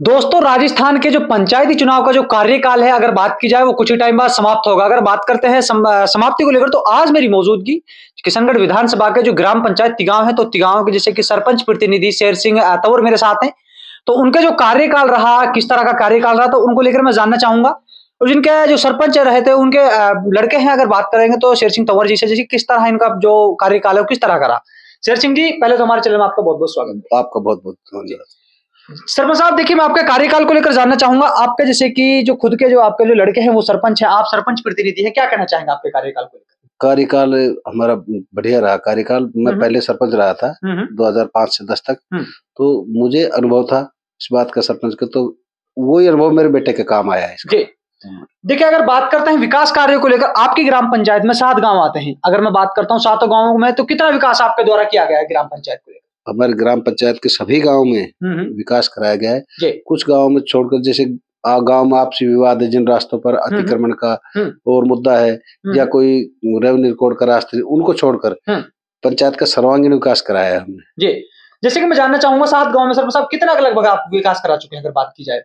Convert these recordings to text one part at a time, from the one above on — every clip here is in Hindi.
दोस्तों, राजस्थान के जो पंचायती चुनाव का जो कार्यकाल है, अगर बात की जाए वो कुछ ही टाइम बाद समाप्त होगा। अगर बात करते हैं समाप्ति को लेकर, तो आज मेरी मौजूदगी किशनगढ़ विधानसभा के जो ग्राम पंचायत तिगांव है, तो तिगांव के जैसे कि सरपंच प्रतिनिधि शेर सिंह तंवर मेरे साथ हैं। तो उनका जो कार्यकाल रहा, किस तरह का कार्यकाल रहा, तो उनको लेकर मैं जानना चाहूंगा। और जिनके जो सरपंच रहे थे उनके लड़के हैं, अगर बात करेंगे तो शेर सिंह तंवर जी से, जैसे किस तरह इनका जो कार्यकाल है वो किस तरह का रहा। शेर सिंह जी, पहले तो हमारे चैनल में आपका बहुत बहुत स्वागत है। आपका बहुत बहुत धन्यवाद। सरपंच साहब, देखिए, मैं आपके कार्यकाल को लेकर जानना चाहूंगा। आपके जैसे कि जो खुद के जो आपके जो लड़के हैं वो सरपंच हैं, आप सरपंच प्रतिनिधि हैं, क्या कहना चाहेंगे आपके कार्यकाल को लेकर? कार्यकाल हमारा बढ़िया रहा। कार्यकाल मैं पहले सरपंच रहा था 2005 से 10 तक, तो मुझे अनुभव था इस बात का सरपंच का, तो वही अनुभव मेरे बेटे के काम आया है इसका। देखिए, अगर बात करते हैं विकास कार्यों को लेकर, आपकी ग्राम पंचायत में 7 गांव आते हैं। अगर मैं बात करता हूँ 7 गांवों में, तो कितना विकास आपके द्वारा किया गया है ग्राम पंचायत को लेकर? हमारे ग्राम पंचायत के सभी गाँव में विकास कराया गया है। कुछ गाँव में छोड़कर, जैसे गांव में आपसी विवाद है, जिन रास्तों पर अतिक्रमण का और मुद्दा है या कोई रेवेन्यू रिकॉर्ड का रास्ते, उनको छोड़कर पंचायत का सर्वांगीण विकास कराया है हमने। जी, जैसे कि मैं जानना चाहूंगा 7 गांव में सरपंच साहब कितना लगभग आप विकास करा चुके हैं, अगर बात की जाए?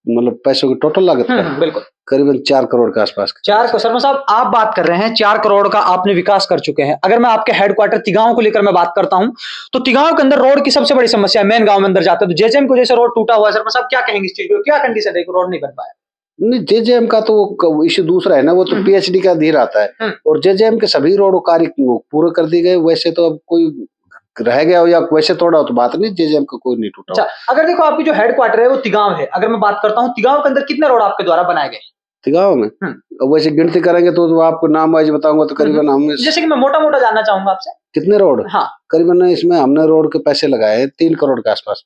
मतलब पैसों की टोटल लागत बिल्कुल करीबन 4 करोड़ के आसपास। 4 करोड़। सरपंच साहब, आप बात कर रहे हैं 4 करोड़ का आपने विकास कर चुके हैं। अगर मैं आपके हेडक्वार्टर तिगांव को लेकर मैं बात करता हूं, तो तिगांव के अंदर रोड की सबसे बड़ी समस्या है। मेन गांव में अंदर जाते हैं तो जेजेएम को जैसे रोड टूटा हुआ है। सरपंच साहब, क्या कहेंगे इस चीज को, क्या कंडीशन है, रोड नहीं बन पाया? नहीं, जेजेएम का तो इश्यू दूसरा है ना, वो तो पीएचडी का अधीन आता है, और जेजेएम के सभी रोड कार्य पूरे कर दिए गए। वैसे तो अब कोई रह गया हो या वैसे तोड़ा हो तो बात नहीं, जेजेएम का कोई नहीं टूटा। अच्छा, अगर देखो आपकी जो हेडक्वार्टर है वो तिगांव है, अगर मैं बात करता हूँ तिगांव के अंदर कितने रोड आपके द्वारा बनाए गए? तिगांव में वैसे गिनती करेंगे तो आपको नाम वाइज बताऊंगा, तो करीबन हमने, जैसे कि मैं मोटा मोटा जानना चाहूंगा आपसे, कितने रोड? हाँ, करीबन इसमें हमने रोड के पैसे लगाए 3 करोड़ के आसपास।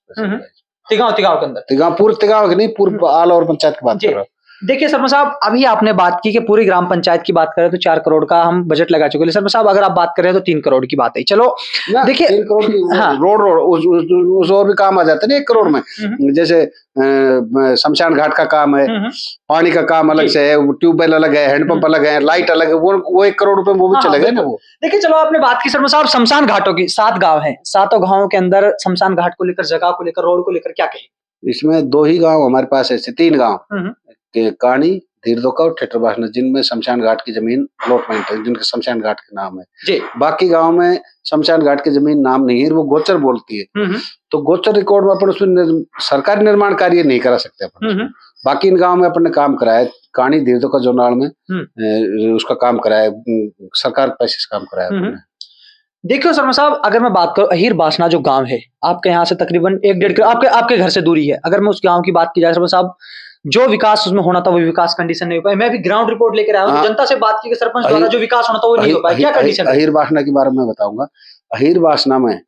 तिगांव के अंदर, तिगांव पूरे तिगांव के नहीं, पूरे ऑल ओवर पंचायत की बात कर रहा हूँ। देखिए सरपंच साहब, अभी आपने बात की कि पूरी ग्राम पंचायत की बात करें तो 4 करोड़ का हम बजट लगा चुके हैं। सरपंच साहब, अगर आप बात करें तो 3 करोड़ की बात है। चलो देखिए, 3 करोड़ की रोड उस और भी काम आ जाते हैं ना 1 करोड़ में। जैसे शमशान घाट का काम है, पानी का काम अलग से है, ट्यूबवेल अलग है, हैंडपंप अलग है, लाइट अलग है, वो 1 करोड़ रुपए वो भी चले गए ना वो। देखिए, चलो आपने बात की सरपंच साहब शमशान घाटों की, 7 गाँव है, 7 गाँवों के अंदर शमशान घाट को लेकर, जगह को लेकर, रोड को लेकर क्या कहें? इसमें 2 ही गाँव हमारे पास ऐसे, 3 गाँव काणी, धीरदोका और ठेठरबासना, जिनमें शमशान घाट की जमीन अलॉटमेंट है, जिनके शमशान घाट के नाम है। बाकी गांव में शमशान घाट की जमीन नाम नहीं है, वो गोचर बोलती है। तो गोचर रिकॉर्ड में अपन उसमें सरकारी निर्माण कार्य नहीं करा सकते अपन। बाकी इन गांव में अपन ने काम कराया, काणी धीरदोका जोनाल में उसका काम कराया, सरकार पैसे से काम कराया। देखियो सरपंच साहब, अगर मैं बात करूं अहीर बासना जो गांव है आपके यहाँ से तकरीबन 1-1.5 किलो आपके घर से दूरी है, अगर मैं उस गांव की बात की जाए सरपंच साहब, जो विकास उसमें होना था वो विकास कंडीशन नहीं हो पाया। मैं भी ग्राउंड रिपोर्ट लेकर आया हूं, जनता से बात की कि सरपंच द्वारा जो विकास होना था वो नहीं हो पाया। क्या कंडीशन? अहीर बासना के बारे में बताऊंगा। अहीर बासना में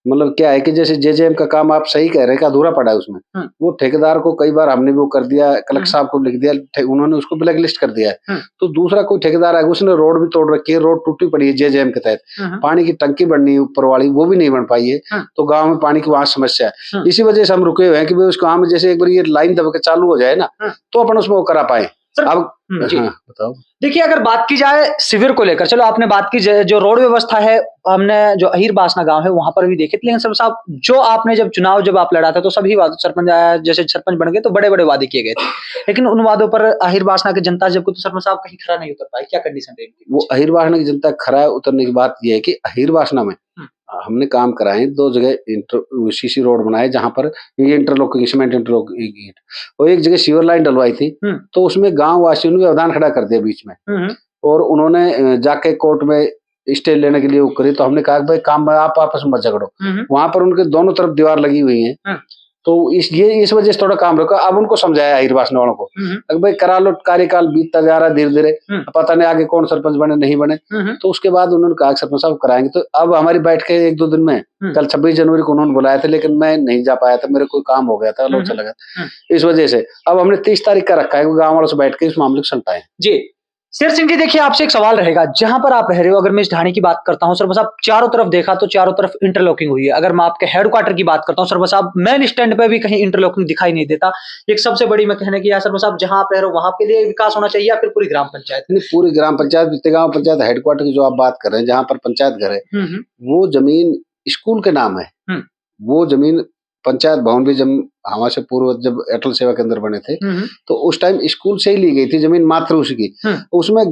मतलब क्या है कि जैसे जेजेएम का काम आप सही कह रहे हैं कि अधूरा पड़ा है उसमें। वो ठेकेदार को कई बार हमने वो कर दिया, कलेक्टर साहब को लिख दिया, उन्होंने उसको ब्लैक लिस्ट कर दिया है। तो दूसरा कोई ठेकेदार है, उसने रोड भी तोड़ रखी है, रोड टूटी पड़ी है जेजेएम के तहत। पानी की टंकी बननी है ऊपर वाली, वो भी नहीं बन पाई है। तो गाँव में पानी की वहां समस्या है। इसी वजह से हम रुके हुए हैं कि उस गाँव में जैसे एक बार ये लाइन दब के चालू हो जाए ना, तो अपन उसमें वो करा पाए। अब बताओ, देखिए, अगर बात की जाए शिविर को लेकर, चलो आपने बात की जो रोड व्यवस्था है, हमने जो अहीर बासना गांव है वहां पर भी देखी थी। लेकिन सरपंच साहब, जो आपने जब आप लड़ा था तो सभी सरपंच जैसे सरपंच बन गए तो बड़े बड़े वादे किए गए थे, लेकिन उन वादों पर अहीर बासना की जनता जब, तो सरपंच साहब कहीं खरा नहीं उतर पाई। क्या कंडीशन रही? वो अहीर बासना की जनता खरा उतरने की बात यह है कि अहीर बासना में हमने काम कराए, 2 जगह सीसी रोड बनाए, जहां पर ये इंटरलॉकिंग, सीमेंट इंटरलॉकिंग, और एक जगह सीवर लाइन डलवाई थी। तो उसमें गांव वासियों ने व्यवधान खड़ा कर दिया बीच में, और उन्होंने जाके कोर्ट में स्टे लेने के लिए वो करी। तो हमने कहा भाई काम आप आपस में मत झगड़ो। वहां पर उनके दोनों तरफ दीवार लगी हुई है, तो इस वजह से थोड़ा काम रुका। अब उनको समझाया अहीर बासना वालों को, भाई करा लो, कार्यकाल बीतता जा रहा है धीरे धीरे, पता नहीं आगे कौन सरपंच बने नहीं बने। तो उसके बाद उन्होंने कहा सरपंच साहब कराएंगे। तो अब हमारी बैठ के 1-2 दिन में, कल 26 जनवरी को उन्होंने बुलाया था, लेकिन मैं नहीं जा पाया था, मेरे कोई काम हो गया था, लोग चला गया। इस वजह से अब हमने 30 तारीख का रखा है, गाँव वालों से बैठ के इस मामले को सुलटाएं। जी शेर सिंह जी, देखिए आपसे एक सवाल रहेगा, जहां पर आप रह रहे हो, अगर मैं इस ढाणी की बात करता हूं सरपंच साहब, चारों तरफ देखा तो चारों तरफ इंटरलॉकिंग हुई है। अगर मैं आपके हेडक्वार्टर की बात करता हूं सरपंच साहब, मेन स्टैंड पे भी कहीं इंटरलॉकिंग दिखाई नहीं देता। एक सबसे बड़ी मैं कहने की सरपंच साहब, जहां आप रह रहे हो वहां के लिए विकास होना चाहिए या फिर पूरी ग्राम पंचायत? नहीं, पूरी ग्राम पंचायत, गाँव पंचायत हेडक्वार्टर की जो आप बात कर रहे हैं, जहाँ पर पंचायत घर है, वो जमीन स्कूल के नाम है। वो जमीन पंचायत भवन भी जब हमारे से पूर्व जब अटल सेवा केंद्र बने थे तो उस टाइम स्कूल से ही ली गई थी जमीन मात्र उसकी। उसमें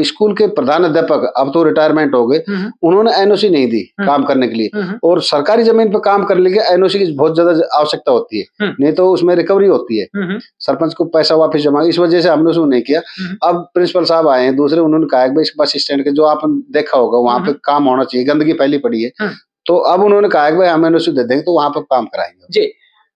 स्कूल के प्रधान अध्यापक अब तो रिटायरमेंट हो गए, उन्होंने एनओसी नहीं दी काम करने के लिए। और सरकारी जमीन पर काम करने के लिए एनओसी की बहुत ज्यादा आवश्यकता होती है, नहीं तो उसमें रिकवरी होती है, सरपंच को पैसा वापस जमा। इस वजह से हमने उसको नहीं किया। अब प्रिंसिपल साहब आए हैं दूसरे, उन्होंने कहा कि भाई बस स्टैंड के जो आपने देखा होगा वहां पे काम होना चाहिए, गंदगी फैली पड़ी है, तो अब उन्होंने कहा कि भाई हम एनओसी दे देंगे तो वहां पर काम कराएंगे। जी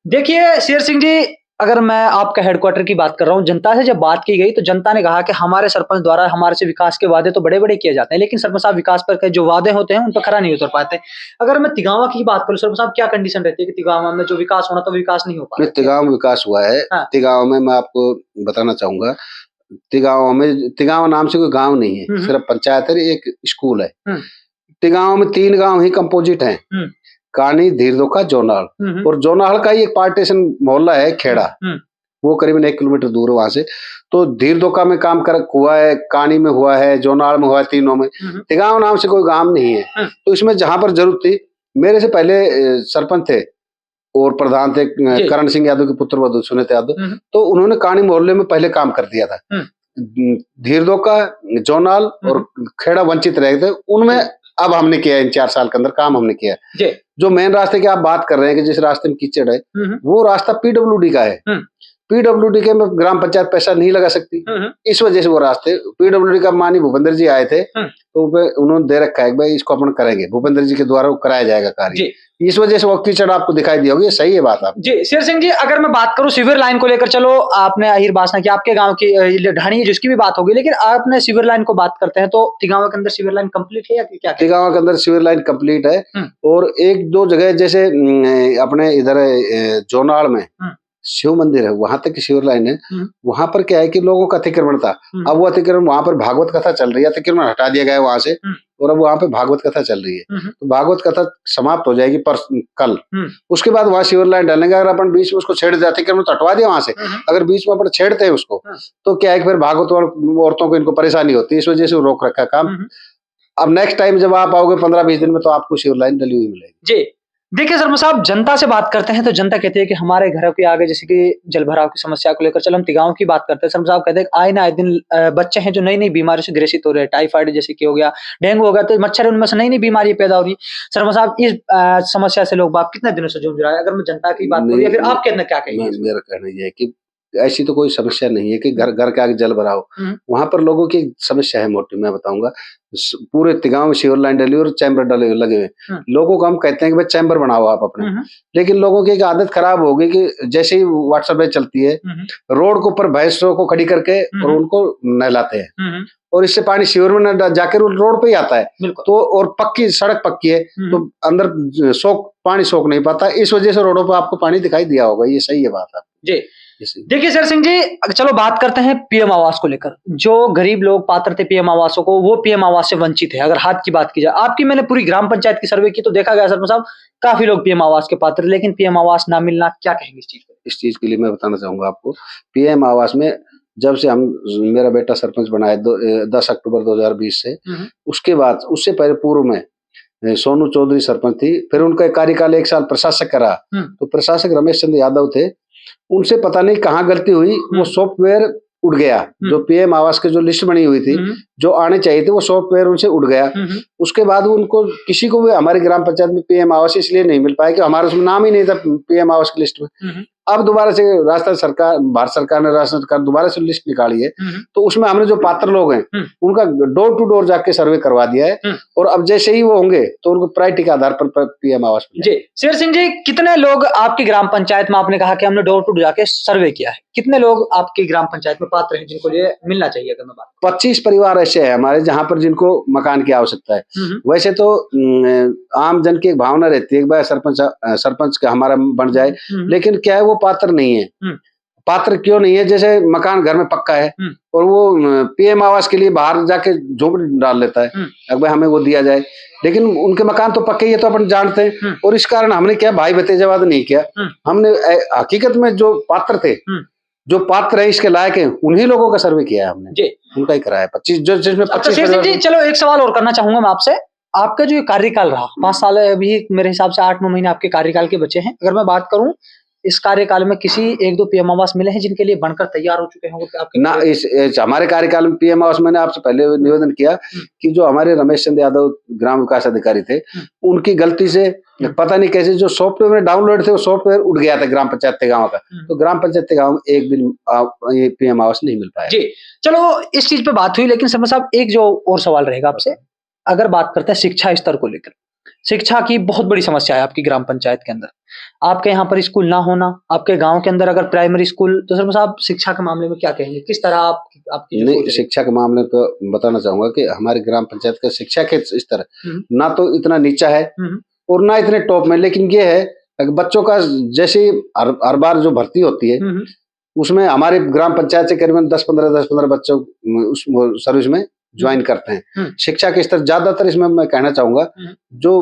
देखिए शेर सिंह जी, अगर मैं आपका हेडक्वार्टर की बात कर रहा हूँ, जनता से जब बात की गई तो जनता ने कहा कि हमारे सरपंच द्वारा हमारे से विकास के वादे तो बड़े बड़े किए जाते हैं, लेकिन सरपंच साहब विकास पर जो वादे होते हैं उन पर खरा नहीं उतर पाते। अगर मैं तिगावा की बात करूँ सरपंच साहब, क्या कंडीशन रहती है कि तिगावा में जो विकास होना तो विकास नहीं हो पाता? तिगावा विकास हुआ है। हाँ। तिगावा में मैं आपको बताना चाहूंगा, तिगावा नाम से कोई गांव नहीं है, सिर्फ पंचायत है, एक स्कूल है। तिगावा में 3 गांव ही कंपोजिट हैं, कानी, धीरदोका, जोनाल। और जोनाल का ही एक पार्टीशन मोहल्ला है खेड़ा, वो करीबन 1 किलोमीटर दूर है वहां से। तो धीरदोका में काम हुआ है, कानी में हुआ है, जोनाल में हुआ है, तीनों में। तिगांव नाम से कोई गांव नहीं है। तो इसमें जहां पर जरूरत थी, मेरे से पहले सरपंच थे और प्रधान थे करण सिंह यादव के पुत्र वधु सुनीत यादव, तो उन्होंने कानी मोहल्ले में पहले काम कर दिया था। धीरदोका, जोनाल और खेड़ा वंचित रहे थे, उनमें अब हमने किया, इन 4 साल के अंदर काम हमने किया। जो मेन रास्ते की आप बात कर रहे हैं कि जिस रास्ते में कीचड़ है, वो रास्ता पीडब्ल्यूडी का है। पीडब्ल्यूडी के में ग्राम पंचायत पैसा नहीं लगा सकती, इस वजह से वो रास्ते पीडब्ल्यूडी का मानी भूपेंद्र जी आए थे, तो उन्होंने दे रखा है कि भाई इसको अपन करेंगे, भूपेंद्र जी के द्वारा वो कराया जाएगा कार्य। इस वजह से वो कीचड़ आपको दिखाई दी होगी, सही है बात आप जी। शेर सिंह जी, अगर मैं बात करूं सीवर लाइन को लेकर, चलो आपने अहिर भाषण की, आपके गांव की ढाणी है जिसकी भी बात होगी, लेकिन आपने सीवर लाइन को बात करते हैं तो तिगावा के अंदर सीवर लाइन कंप्लीट है या क्या? तिगावा के अंदर सीवर लाइन कंप्लीट है, और 1-2 जगह जैसे अपने इधर जोनाल में शिव मंदिर है, वहां तक की सीवर लाइन है। वहां पर क्या है कि लोगों का अतिक्रमण था, अब वो अतिक्रमण, वहां पर भागवत कथा चल रही है, अतिक्रमण हटा दिया गया वहां से, और अब वहां पे भागवत कथा चल रही है। तो भागवत कथा समाप्त हो जाएगी कल, उसके बाद वहां सीवर लाइन डालेंगे। अगर अपन बीच में उसको छेड़ देते, अतिक्रमण तो हटवा दिया वहां से, अगर बीच में अपन छेड़ते हैं उसको, तो क्या है कि फिर भागवत औरतों को इनको परेशानी होती है, इस वजह से रोक रखा काम। अब नेक्स्ट टाइम जब आप आओगे 15-20 दिन में, तो आपको सीवर लाइन डली हुई मिलेगी। जी देखिए सरपंच साहब, जनता से बात करते हैं तो जनता कहती है कि हमारे घरों के आगे जैसे कि जल भराव की समस्या को लेकर, चलो हम तिगांव की बात करते हैं, सरपंच साहब कहते हैं आए ना आए दिन बच्चे हैं जो नई नई बीमारियों से ग्रसित हो रहे हैं, टाइफाइड जैसे कि हो गया, डेंगू हो गया, तो मच्छर उनमें से नई नई बीमारी पैदा हो रही है। सरपंच साहब, इस समस्या से लोग बात कितने दिनों से जूझ रहा है? अगर मैं जनता की बात करूँ या फिर आप कहना क्या कहेंगे? मेरा कहना यह है कि ऐसी तो कोई समस्या नहीं है कि घर के आगे जल भराव, वहां पर लोगों की समस्या है मोटी। मैं बताऊंगा, पूरे तिगांव में सीवर लाइन डली और चैम्बर डले लगे हुए। लोगों को हम कहते हैं कि भाई चैम्बर बनाओ आप अपने, लेकिन लोगों की एक आदत खराब हो गई कि जैसे ही व्हाट्सएप पे चलती है, रोड के ऊपर भैंसों को खड़ी करके और उनको नहलाते हैं, और इससे पानी सीवर में न जाकर रोड पे ही आता है। तो और पक्की सड़क पक्की है, तो अंदर पानी सोख नहीं पाता, इस वजह से रोडों पर आपको पानी दिखाई दिया होगा। ये सही है बात आप जी। देखिए शेर सिंह जी, चलो बात करते हैं पीएम आवास को लेकर। जो गरीब लोग पात्र थे पीएम आवासों को, वो पीएम आवास से वंचित है। अगर हाथ की बात की जाए, आपकी मैंने पूरी ग्राम पंचायत की सर्वे की तो देखा गया सरपंच साहब, काफी लोग पीएम आवास के पात्र, लेकिन पीएम आवास ना मिलना, क्या कहेंगे इस चीज को? इस चीज के लिए मैं बताना चाहूंगा आपको, पीएम आवास में जब से मेरा बेटा सरपंच बना है 10 अक्टूबर 2020 से, उसके बाद, उससे पहले पूर्व में सोनू चौधरी सरपंच थी, फिर उनका कार्यकाल 1 साल प्रशासक करा, तो प्रशासक रमेश चंद्र यादव थे। उनसे पता नहीं कहाँ गलती हुई, वो सॉफ्टवेयर उड़ गया, जो पीएम आवास की जो लिस्ट बनी हुई थी, जो आने चाहिए थे, वो सॉफ्टवेयर उनसे उड़ गया। उसके बाद उनको किसी को भी हमारी ग्राम पंचायत में पीएम आवास इसलिए नहीं मिल पाया कि हमारा उसमें नाम ही नहीं था पीएम आवास की लिस्ट में। अब दोबारा से राजस्थान सरकार, भारत सरकार ने, राजस्थान सरकार दोबारा से लिस्ट निकाली है, तो उसमें हमने जो पात्र लोग हैं उनका डोर टू डोर जाके सर्वे करवा दिया है, और अब जैसे ही वो होंगे तो उनको प्रायोरिटी के आधार पर पीएम आवास जी। शेर सिंह जी, कितने लोग आपकी ग्राम पंचायत में, आपने कहा कि हमने डोर टू डोर जाके सर्वे किया है, कितने लोग आपकी ग्राम पंचायत में पात्र हैं जिनको ये मिलना चाहिए? अगर मैं बात 25 परिवार ऐसे हैं हमारे जहां पर जिनको मकान की आवश्यकता है। वैसे तो आम जन की एक भावना रहती है कि भाई सरपंच का हमारा बन जाए, लेकिन क्या है, वो पात्र नहीं है। पात्र क्यों नहीं है? जैसे मकान घर में पक्का है और वो पीएम आवास के लिए बाहर जाके झोपड़ी डाल लेता है, अब भाई हमें वो दिया जाए, लेकिन उनके मकान तो पक्के ही है, तो अपन जानते हैं। और इस कारण हमने क्या भाई भतीजावाद नहीं किया, हमने हकीकत में जो पात्र थे, जो पात्र है इसके लायक है, उन्हीं लोगों का सर्वे किया है हमने, उनका ही कराया 25, जो जिसमें 25। चलो एक सवाल और करना चाहूंगा मैं आपसे, आपका जो ये कार्यकाल रहा 5 साल, अभी मेरे हिसाब से 8-9 महीने आपके कार्यकाल के बचे हैं। अगर मैं बात करूं इस कार्यकाल में किसी 1-2 पीएम आवास मिले हैं जिनके लिए बनकर तैयार हो चुके होंगे आपके ना इस हमारे कार्यकाल में पीएम आवास मैंने आपसे पहले निवेदन किया कि जो हमारे रमेश चंद्र यादव ग्राम विकास अधिकारी थे, उनकी गलती से पता नहीं कैसे जो सॉफ्टवेयर डाउनलोड थे वो सॉफ्टवेयर उड़ गया था ग्राम पंचायत गाँव का, तो ग्राम पंचायत गाँव में एक भी ये पीएम आवास नहीं मिल पाया। जी, चलो इस चीज पे बात हुई, लेकिन शर्मा साहब एक जो और सवाल रहेगा आपसे, अगर बात करते हैं शिक्षा स्तर को लेकर, शिक्षा की बहुत बड़ी समस्या है आपकी ग्राम पंचायत के अंदर। आपके यहाँ पर स्कूल ना होना, आपके गांव के अंदर अगर प्राइमरी स्कूल, तो शर्मा साहब शिक्षा के मामले में क्या कहेंगे? किस तरह आपकी जो नहीं, शिक्षा के मामले तो बताना चाहूंगा कि हमारे ग्राम पंचायत का शिक्षा के स्तर ना तो इतना नीचा है और ना इतने टॉप में, लेकिन ये है बच्चों का जैसे हर बार जो भर्ती होती है उसमें हमारे ग्राम पंचायत से करीबन 10-15 बच्चों उस सर्विस में ज्वाइन करते हैं। शिक्षा के स्तर ज्यादातर इसमें मैं कहना चाहूंगा जो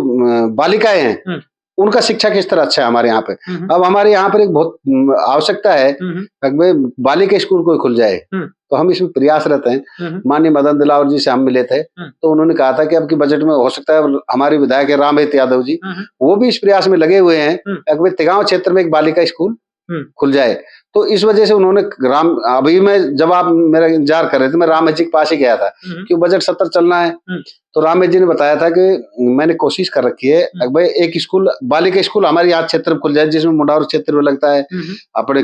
बालिकाएं हैं उनका शिक्षा के स्तर अच्छा है हमारे यहाँ पे। अब हमारे यहाँ पर एक बहुत आवश्यकता है कि बालिका स्कूल कोई खुल जाए, तो हम इसमें प्रयासरत हैं। माननीय मदन दिलावर जी से हम मिले थे, तो उन्होंने कहा था कि अब की बजट में हो सकता है, हमारे विधायक रामहेत यादव जी वो भी इस प्रयास में लगे हुए हैं कि तिगांव क्षेत्र में एक बालिका स्कूल खुल जाए। तो इस वजह से उन्होंने अभी मैं जब आप मेरा इंतजार कर रहे थे, मैं रामहेत जी के पास ही गया था कि बजट सत्र चलना है, तो रामहेत जी ने बताया था कि मैंने कोशिश कर रखी है भाई एक स्कूल बालिका स्कूल हमारे यहाँ क्षेत्र में खुल जाए, जिसमें मुंडावर क्षेत्र में लगता है, अपने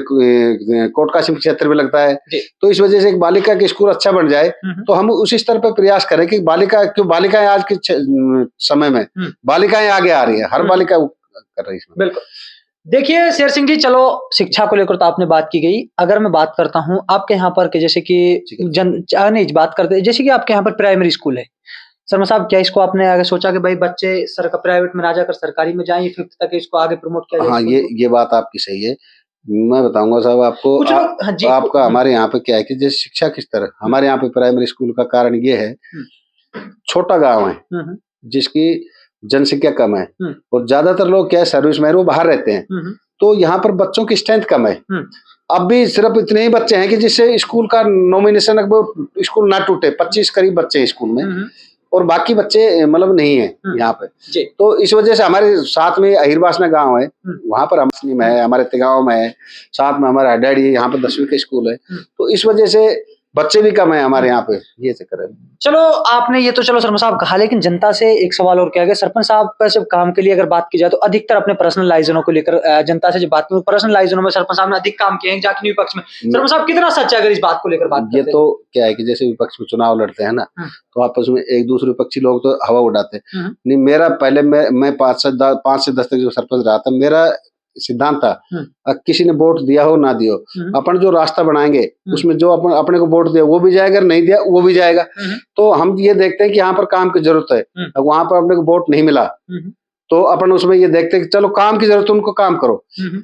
कोटकासिम क्षेत्र में लगता है, तो इस वजह से एक बालिका के स्कूल अच्छा बन जाए। तो हम उसी स्तर पर प्रयास करें कि बालिकाएं आज के समय में बालिकाएं आगे आ रही है, हर बालिका कर रही है। बिल्कुल। देखिए शेर सिंह जी, चलो शिक्षा को लेकर तो आपने बात की गई। अगर मैं बात करता हूँ आपके यहाँ पर कि जैसे कि बात करते हैं जैसे कि आपके यहाँ पर प्राइमरी स्कूल है, शर्मा साहब क्या इसको आपने आगे सोचा कि भाई बच्चे प्राइवेट में ना जाकर सरकारी में जाएं, 5th तक इसको आगे प्रमोट किया जाए? हाँ, ये बात आपकी सही है। मैं बताऊंगा साहब आपको आपका हमारे यहाँ पे क्या है कि जैसे शिक्षा किस तरह हमारे यहाँ पे प्राइमरी स्कूल का कारण ये है, छोटा गाँव है जिसकी जनसंख्या कम है और ज्यादातर लोग क्या है सर्विस में वो बाहर रहते हैं, तो यहाँ पर बच्चों की स्ट्रेंथ कम है। अब भी सिर्फ इतने ही बच्चे हैं कि जिससे स्कूल का नॉमिनेशन स्कूल ना टूटे, 25 करीब बच्चे हैं स्कूल में और बाकी बच्चे मतलब नहीं है यहाँ पे। तो इस वजह से हमारे साथ में अहिरवासना गांव है, वहां पर मुस्लिम है, हमारे तिगांव में है, साथ में हमारा डैडी यहाँ पे 10वीं का स्कूल है, तो इस वजह से बच्चे भी कम है हमारे यहाँ पे, ये चक्कर है। चलो आपने ये तो चलो शर्मा साहब कहा, लेकिन जनता से एक सवाल और किया गया, सरपंच साहब पे सिर्फ काम के लिए अगर बात की जाए तो अधिकतर अपने पर्सनल लाइजनों को लेकर जनता से जो बात की, पर्सनल लाइजनों में सरपंच साहब ने अधिक काम किए हैं जाके विपक्ष में। सरपंच साहब कितना सच है अगर इस बात को लेकर बात? ये तो क्या है कि जैसे विपक्ष में चुनाव लड़ते हैं ना, तो आपस में एक दूसरे विपक्षी लोग तो हवा उड़ाते हैं। नहीं, मेरा पहले मैं 5 से 10 तक जो सरपंच रहा था, मेरा सिद्धांत था किसी ने वोट दिया हो ना दिया हो, अपन जो रास्ता बनाएंगे उसमें जो अपने को वोट दिया वो भी जाएगा, नहीं दिया वो भी जाएगा। तो हम ये देखते हैं कि यहाँ पर काम की जरूरत है, वहां पर अपने को वोट नहीं मिला तो अपन उसमें ये देखते हैं कि चलो काम की जरूरत है उनको काम करो।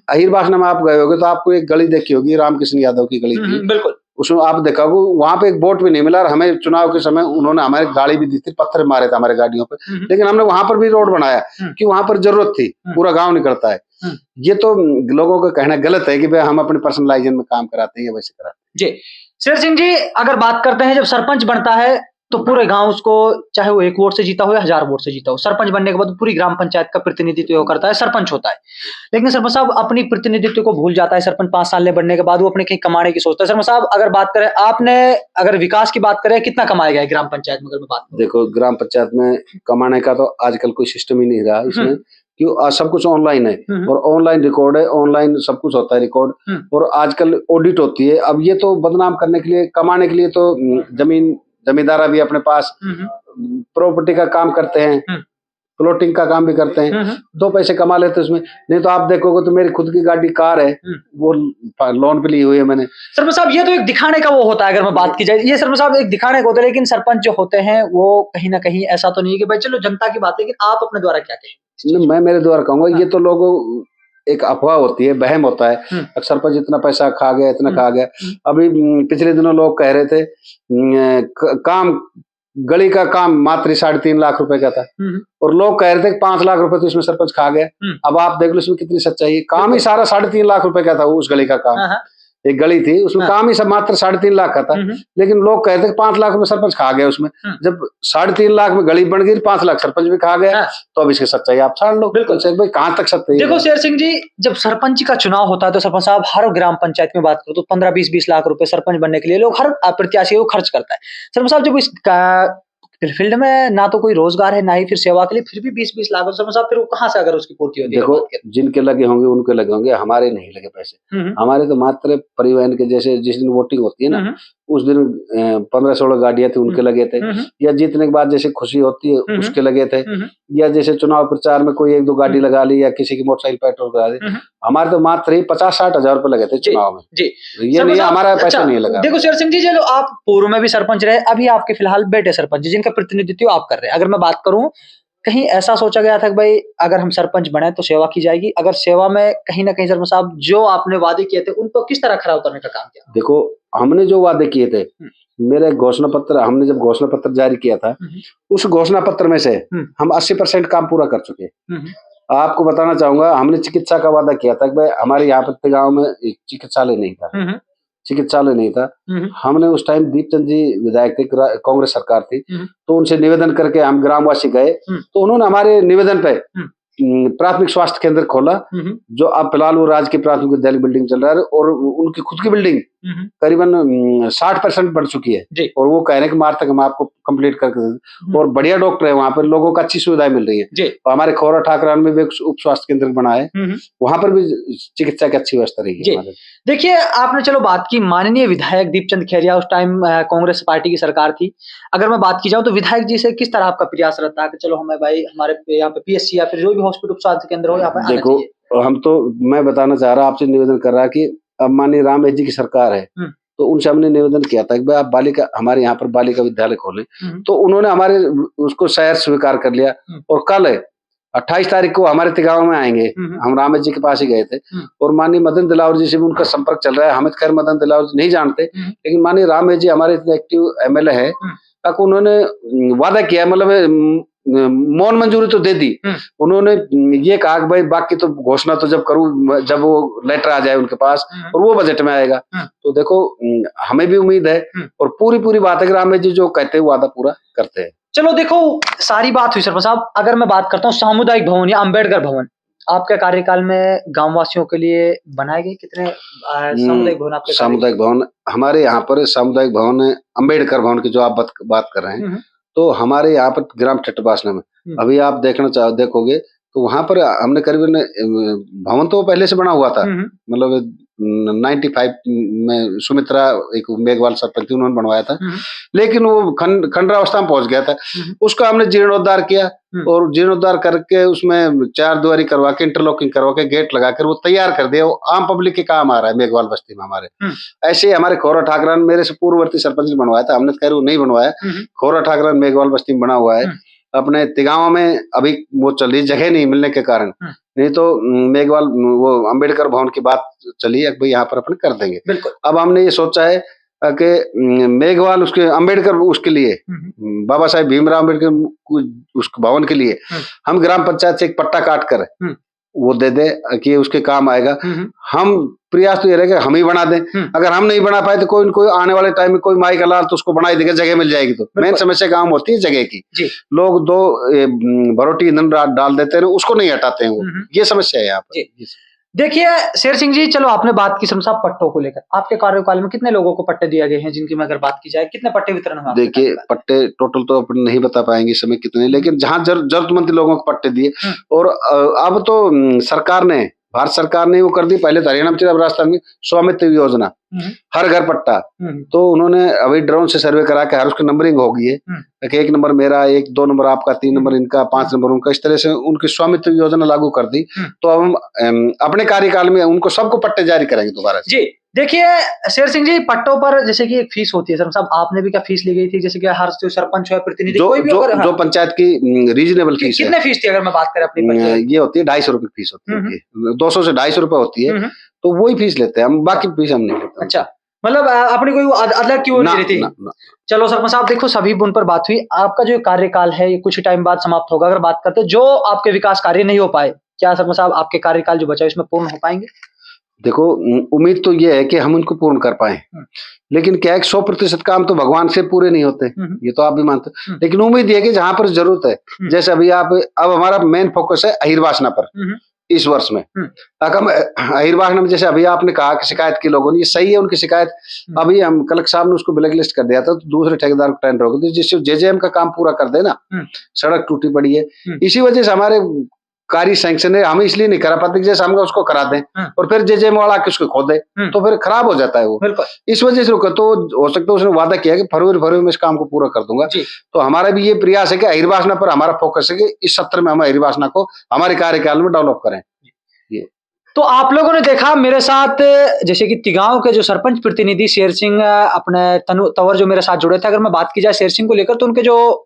अहिरवासना में आप गए होगे तो आपको एक गली देखी होगी, रामकृष्ण यादव की गली थी, बिल्कुल उसमें आप देखा होगा वहां पे एक वोट भी नहीं मिला और हमें चुनाव के समय उन्होंने हमारे गाड़ी भी दी थी, पत्थर मारे थे हमारे गाड़ियों पे, लेकिन हमने वहां पर भी रोड बनाया कि वहां पर जरूरत थी, पूरा गांव निकलता है। ये तो लोगों का कहना गलत है कि भाई हम अपने पर्सनलाइजेशन में काम कराते हैं या वैसे कराते हैं। जी शेर सिंह जी, अगर बात करते हैं जब सरपंच बनता है तो पूरे गांव उसको चाहे वो 1 वोट से जीता हो या 1000 वोट से जीता हो, सरपंच बनने के बाद पूरी ग्राम पंचायत का प्रतिनिधित्व करता है, सरपंच होता है। लेकिन सरपंच साहब अपनी प्रतिनिधित्व को भूल जाता है सरपंच 5 साल बनने के बाद, वो अपने कहीं कमाने की सोचता है। सरपंच साहब अगर बात करें आपने अगर विकास की बात करें कितना कमाया गया है ग्राम पंचायत में? अगर मैं बात देखो ग्राम पंचायत में कमाने का तो आजकल कोई सिस्टम ही नहीं रहा इसमें, क्यों सब कुछ ऑनलाइन है और ऑनलाइन रिकॉर्ड है, ऑनलाइन सब कुछ होता है रिकॉर्ड, और आजकल ऑडिट होती है। अब ये तो बदनाम करने के लिए, कमाने के लिए तो जमींदार भी अपने पास प्रॉपर्टी का काम करते हैं, प्लॉटिंग का काम भी करते हैं, 2 पैसे कमा लेते हैं उसमें। नहीं तो आप देखोगे तो मेरी खुद की गाड़ी कार है, वो लोन पे ली हुई है मैंने। सरपंच साहब ये तो एक दिखाने का वो होता है, अगर मैं बात की जाए ये सरपंच साहब एक दिखाने का होता है, लेकिन सरपंच जो होते हैं वो कहीं ना कहीं ऐसा तो नहीं है कि भाई चलो जनता की बात है, लेकिन आप अपने द्वारा क्या कहें? मैं मेरे द्वारा कहूंगा ये तो लोगों एक अफवाह होती है, बहम होता है, सरपंच इतना पैसा खा गया, इतना खा गया। अभी पिछले दिनों लोग कह रहे थे काम गली का काम मात्र 3.5 लाख रुपए का था और लोग कह रहे थे 5 लाख रुपए तो इसमें सरपंच खा गया। अब आप देख लो इसमें कितनी सच्चाई है, काम ही सारा 3.5 लाख रुपए का था उस गली का काम, एक गली थी उसमें काम ही सब मात्र 3.5 लाख का था, लेकिन लोग कहते 5 लाख में सरपंच खा गया उसमें। जब 3.5 लाख में गली बन गई, 5 लाख सरपंच भी खा गया, तो अब इसकी सच्चाई आप छाड़ लो। बिल्कुल भाई, कहाँ तक सत्य? देखो शेर सिंह जी, जब सरपंच का चुनाव होता है तो सरपंच साहब हर ग्राम पंचायत में बात करो तो 15-20 लाख रुपए सरपंच बनने के लिए लोग हर प्रत्याशी को खर्च करता है। सरपंच साहब जब इस फील्ड में ना तो कोई रोजगार है ना ही फिर सेवा के लिए, फिर भी 20-20 लाख सरपंच साहब, फिर वो कहाँ से अगर उसकी पूर्ति होती है? देखो, जिनके लगे होंगे उनके लगे होंगे, हमारे नहीं लगे पैसे। हमारे तो मात्र परिवहन के, जैसे जिस दिन वोटिंग होती है ना उस दिन 15-16 गाड़ियां थी उनके लगे थे, या जीतने के बाद जैसे खुशी होती है उसके लगे थे, या जैसे चुनाव प्रचार में कोई 1-2 गाड़ी लगा ली या किसी की मोटरसाइकिल पेट्रोल करा दी। हमारे तो मात्र ही 50-60 हजार रुपए लगे थे चुनाव में। जी, ये नहीं, हमारा पैसा नहीं लगा। देखो शेर सिंह जी, चलो आप पूर्व में भी सरपंच रहे, अभी आपके फिलहाल बेटे सरपंच जिनका प्रतिनिधित्व आप कर रहे हैं। अगर मैं बात करूं, कहीं ऐसा सोचा गया था कि भाई अगर हम सरपंच बने तो सेवा की जाएगी, अगर सेवा में कहीं ना कहीं सरपंच साहब जो आपने वादे किए थे उन पर किस तरह खरा उतरने का काम किया? देखो, हमने जो वादे किए थे, मेरे घोषणा पत्र, हमने जब घोषणा पत्र जारी किया था उस घोषणा पत्र में से हम 80% काम पूरा कर चुके हैं। आपको बताना चाहूंगा, हमने चिकित्सा का वादा किया था कि भाई हमारे यहाँ पर गाँव में एक चिकित्सालय नहीं था। हमने उस टाइम दीपचंद जी विधायक थे, कांग्रेस सरकार थी, तो उनसे निवेदन करके हम ग्रामवासी गए, तो उन्होंने हमारे निवेदन पे प्राथमिक स्वास्थ्य केंद्र खोला, जो अब फिलहाल वो राजकीय प्राथमिक विद्यालय बिल्डिंग चल रहा है, और उनकी खुद की बिल्डिंग करीबन 60% बढ़ चुकी है, और वो कह रहे हैं कि मार्च तक हम आपको कंप्लीट करके, और बढ़िया डॉक्टर है वहाँ पर, लोगों को अच्छी सुविधाएं मिल रही है। और हमारे खौरा ठाकरान में भी उप स्वास्थ्य केंद्र बना है, वहां पर भी चिकित्सा की अच्छी व्यवस्था रही है। देखिए, आपने चलो बात की माननीय विधायक दीपचंद खैरिया, उस टाइम कांग्रेस पार्टी की सरकार थी। अगर मैं बात की जाऊं तो विधायक जी से किस तरह आपका प्रयास रहता है कि चलो हमें भाई हमारे यहाँ पे PSC या फिर जो भी हॉस्पिटल स्वास्थ्य केंद्र हो यहाँ पे आना चाहिए? देखो, हम तो, मैं बताना चाह रहा, आपसे निवेदन कर रहा कि अब माननीय राम जी की सरकार है, तो उनसे हमने निवेदन किया था कि भाई आप बालिका, हमारे यहाँ पर बालिका विद्यालय खोलें, तो उन्होंने हमारे उसको शायद स्वीकार कर लिया। और कल 28 तारीख को हमारे तिगांव में आएंगे, हम रामेश जी के पास ही गए थे, और माननीय मदन दिलावर जी से भी उनका संपर्क चल रहा है। हमें खैर मदन दिलावर जी नहीं जानते, लेकिन माननीय रामेश जी हमारे इतने एक्टिव MLA है, तक उन्होंने वादा किया, मतलब मौन मंजूरी तो दे दी। उन्होंने ये कहा कि भाई बाकी तो घोषणा तो जब करूं, जब वो लेटर आ जाए उनके पास और वो बजट में आएगा। तो देखो, हमें भी उम्मीद है, और पूरी बात है कि रामेश जी जो कहते हैं वादा पूरा करते हैं। चलो देखो, सारी बात हुई सरपंच साहब। अगर मैं बात करता हूँ सामुदायिक भवन या अम्बेडकर भवन, आपके कार्यकाल में गांव वासियों के लिए बनाए गए कितने सामुदायिक भवन? आपके सामुदायिक भवन हमारे यहाँ पर, सामुदायिक भवन अम्बेडकर भवन की जो आप बात कर रहे हैं, तो हमारे यहाँ पर ग्राम ठट्टबासना में अभी आप देखोगे तो वहां पर हमने करीबन, भवन तो पहले से बना हुआ था, मतलब 95 में सुमित्रा एक मेघवाल सरपंच उन्होंने बनवाया था, लेकिन वो खंडरावस्था में पहुंच गया था। उसका हमने जीर्णोद्धार किया, और जीर्णोद्धार करके उसमें 4 दुआरी करवा के, इंटरलॉकिंग करवा के, गेट लगाकर वो तैयार कर दिया। वो आम पब्लिक के काम आ रहा है मेघवाल बस्ती में हमारे। ऐसे ही हमारे खौरा ठाकरान, मेरे से पूर्ववर्ती सरपंच ने बनवाया था, हमने खैर वो नहीं बनवाया। खौरा ठाकरान मेघवाल बस्ती में बना हुआ है। अपने तिगांव में अभी वो चल रही, जगह नहीं मिलने के कारण, नहीं तो मेघवाल वो अम्बेडकर भवन की बात चली है, भाई यहाँ पर अपन कर देंगे। अब हमने ये सोचा है कि मेघवाल उसके अम्बेडकर उसके लिए, बाबा साहेब भीमराव अम्बेडकर उस भवन के लिए हम ग्राम पंचायत से एक पट्टा काट कर वो दे दे कि उसके काम आएगा। हम प्रयास तो ये रहेगा हम ही बना दें। अगर हम नहीं बना पाए तो कोई आने वाले टाइम में कोई माई का लाल तो उसको बना ही देगा, जगह मिल जाएगी। तो मेन समस्या काम होती है जगह की। लोग 2 भरोटी ईंधन डाल देते हैं, उसको नहीं हटाते हैं, वो ये समस्या है यहाँ पर। देखिए शेर सिंह जी, चलो आपने बात की समझा पट्टों को लेकर, आपके कार्यकाल में कितने लोगों को पट्टे दिए गए हैं, जिनकी मैं अगर बात की जाए कितने पट्टे वितरण हुए? देखिए, पट्टे टोटल तो अपन नहीं बता पाएंगे इस समय कितने, लेकिन जहां जरूरतमंद लोगों को पट्टे दिए। और अब तो सरकार ने, भारत सरकार ने वो कर दी, पहले तो हरियाणा में, अब राजस्थान में स्वामित्व योजना, हर घर पट्टा। तो उन्होंने अभी ड्रोन से सर्वे करा के हर उसकी नंबरिंग हो गई है, 1 नंबर मेरा, 1 2 नंबर आपका, 3 नंबर इनका, 5 नंबर उनका, इस तरह से उनकी स्वामित्व योजना लागू कर दी। तो अब हम अपने कार्यकाल में उनको सबको पट्टे जारी करेंगे दोबारा से। जी देखिए शेर सिंह जी, पट्टों पर जैसे कि एक फीस होती है, सर साहब आपने भी क्या फीस ली गई थी? जैसे कि हर जो सरपंच है, प्रतिनिधि कोई भी जो पंचायत की रीजनेबल फीस है। कितने फीस थी अगर मैं बात करें अपनी? ये होती है 250 रुपए फीस होती है, 200 से 250 रुपए होती है, तो वही फीस लेते हैं हम, बाकी फीस हम नहीं लेते। अच्छा, मतलब अपनी कोई अलग क्यों नहीं रहती? चलो सरपंच साहब, देखो सभी उन पर बात हुई। आपका जो कार्यकाल है ये कुछ टाइम बाद समाप्त होगा। अगर बात करते जो आपके विकास कार्य नहीं हो पाए, क्या सरपंच साहब आपके कार्यकाल जो बचा है इसमें पूर्ण हो पाएंगे? देखो उम्मीद तो ये है कि हम उनको पूर्ण कर पाए, लेकिन क्या है 100% काम तो भगवान से पूरे नहीं होते, ये तो आप भी मानते हो। लेकिन उम्मीद ये है कि जहां पर जरूरत है, जैसे अभी अब हमारा मेन फोकस है अहिर्वासना पर इस वर्ष में। अगर अहिर्वासना में जैसे अभी आपने कहा कि शिकायत की लोगों ने, ये सही है उनकी शिकायत। अभी हम कलेक्टर साहब ने उसको ब्लैक लिस्ट कर दिया था, तो दूसरे ठेकेदार को टेंडर होगा, तो जिससे जेजेएम का काम पूरा कर देना। सड़क टूटी पड़ी है, इसी वजह से हमारे कार्य सैंक्शन है, हम इसलिए नहीं करा पाते, जैसे हम उसको करा दें और फिर जेजेएम वाला के उसको खो दे, तो फिर खराब हो जाता है वो। इस वजह से रुका, तो हो सकता है उसने वादा किया कि फरवरी में इस काम को पूरा कर दूंगा। तो हमारा भी ये प्रयास है कि अहिर्वासना पर हमारा फोकस है कि इस सत्र में हम अहिर्वासना को हमारे कार्यकाल में डेवलप करें। ये तो आप लोगों ने देखा मेरे साथ, जैसे कि तिगांव के जो सरपंच प्रतिनिधि शेर सिंह अपने तंवर जो मेरे साथ जुड़े थे, अगर मैं बात की जाए शेर सिंह को लेकर, तो उनके जो